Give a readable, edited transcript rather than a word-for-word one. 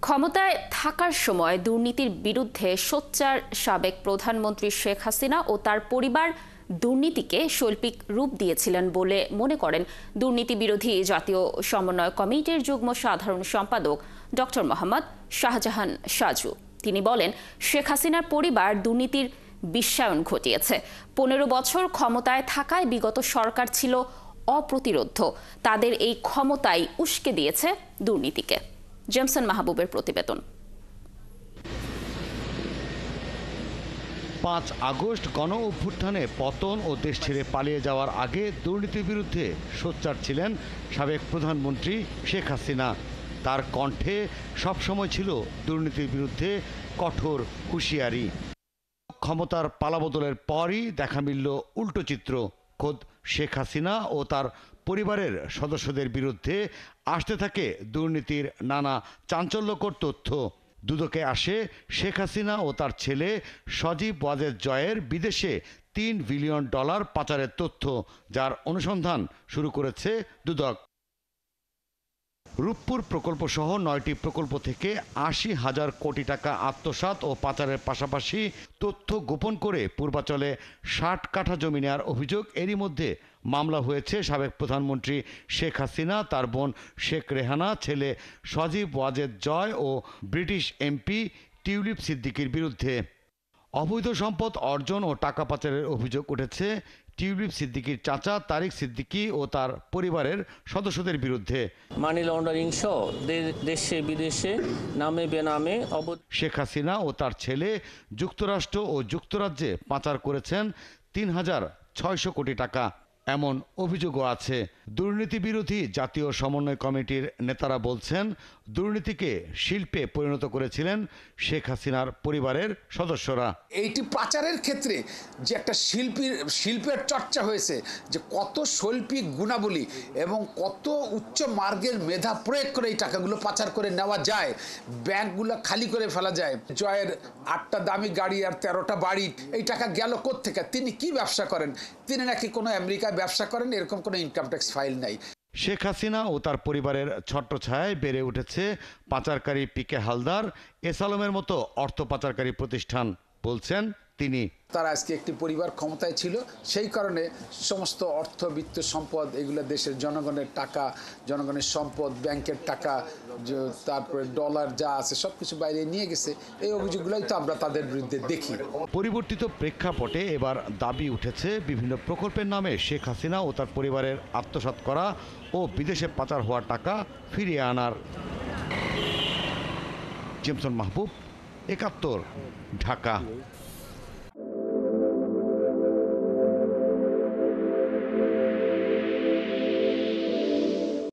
ক্ষমতায় থাকার সময় দুর্নীতির বিরুদ্ধে সোচ্চার সাবেক প্রধানমন্ত্রী শেখ হাসিনা ও তার পরিবার দুর্নীতিকে শৈল্পিক রূপ দিয়েছিলেন বলে মনে করেন দুর্নীতি বিরোধী জাতীয় সমন্বয় কমিটির যুগ্ম সাধারণ সম্পাদক ডক্টর মোহাম্মদ শাহজাহান সাজু। তিনি বলেন, শেখ হাসিনার পরিবার দুর্নীতির বিশ্বায়ন ঘটিয়েছে। ১৫ বছর ক্ষমতায় থাকায় বিগত সরকার ছিল অপ্রতিরোধ্য। তাদের এই ক্ষমতাই উস্কে দিয়েছে দুর্নীতিকে। জেমসন মাহবুবের প্রতিবেদন। ৫ আগস্ট গণ অভ্যুত্থানে পতন ও দেশ ছেড়ে পালিয়ে যাওয়ার আগে দুর্নীতির বিরুদ্ধে সোচ্চার ছিলেন সাবেক প্রধানমন্ত্রী শেখ হাসিনা। তার কণ্ঠে সবসময় ছিল দুর্নীতির বিরুদ্ধে কঠোর হুঁশিয়ারি। ক্ষমতার পালাবদলের পরই দেখা মিলল উল্টো চিত্র। খোদ শেখ হাসিনা ও তার পরিবারের সদস্যদের বিরুদ্ধে আসতে থাকে দুর্নীতির নানা চাঞ্চল্যকর তথ্য। দুদকে আসে শেখ হাসিনা ও তার ছেলে সজীব ওয়াজেদ জয়ের বিদেশে $3 বিলিয়ন পাচারের তথ্য, যার অনুসন্ধান শুরু করেছে দুদক। রূপপুর প্রকল্প সহ 9টি প্রকল্প থেকে ৮০,০০০ কোটি টাকা আত্মসাৎ ও পাচারের পাশাপাশি তথ্য গোপন করে পূর্বাচলে ৬০ কাঠা জমি নেওয়ার অভিযোগ। এরই মধ্যে মামলা হয়েছে সাবেক প্রধানমন্ত্রী শেখ হাসিনা, তার বোন শেখ রেহানা, ছেলে সজীব ওয়াজেদ জয় ও ব্রিটিশ এমপি টিউলিপ সিদ্দিকীর বিরুদ্ধে। অবৈধ সম্পদ অর্জন ও টাকা পাচারের অভিযোগ উঠেছে টিউলিপ সিদ্দিকীর চাচা তারিক সিদ্দিকী ও তার পরিবারের সদস্যদের বিরুদ্ধে। মানি লন্ডারিং সহ দেশে বিদেশে নামে বেনামে শেখ হাসিনা ও তার ছেলে যুক্তরাষ্ট্র ও যুক্তরাজ্যে পাচার করেছেন ৩,৬০০ কোটি টাকা, এমন অভিযোগও আছে। দুর্নীতি বিরোধী জাতীয় সমন্বয় কমিটির নেতারা বলছেন, দুর্নীতিকে শিল্পে পরিণত করেছিলেন শেখ হাসিনার পরিবারের সদস্যরা। এইটি পাচারের ক্ষেত্রে যে একটা শিল্পের চর্চা হয়েছে, যে কত শৈল্পিক গুণাবলী এবং কত উচ্চ মার্গের মেধা প্রয়োগ করে এই টাকাগুলো পাচার করে নেওয়া যায়, ব্যাংকগুলো খালি করে ফেলা যায়। জয়ের 8টা দামি গাড়ি আর 13টা বাড়ি, এই টাকা গেল কোত্থেকে? তিনি কি ব্যবসা করেন? তিনি নাকি কোনো আমেরিকায় ব্যবসা করেন, এরকম কোনো ইনকাম ট্যাক্স ফাইল নাই। শেখ হাসিনা ও তার পরিবারের ছত্রছায়ায় বেড়ে উঠেছে পাচারকারী পিকে হালদার, এস আলমের মতো অর্থ পাচারকারী প্রতিষ্ঠান, বলছেন তিনি। তারা আজকে একটি পরিবার ক্ষমতায় ছিল, সেই কারণে সমস্ত অর্থ বিত্ত সম্পদ এগুলো দেশের জনগণের টাকা, জনগণের সম্পদ, ব্যাংকের টাকা, তারপরে ডলার যা আছে সবকিছু বাইরে নিয়ে গেছে। এই অভিযোগগুলোই তো আমরা তাদের বিরুদ্ধে দেখি। পরিবর্তিত প্রেক্ষাপটে এবার দাবি উঠেছে বিভিন্ন প্রকল্পের নামে শেখ হাসিনা ও তার পরিবারের আত্মসাৎ করা ও বিদেশে পাচার হওয়া টাকা ফিরিয়ে আনার। জেমসন মাহবুব, ৭১, ঢাকা।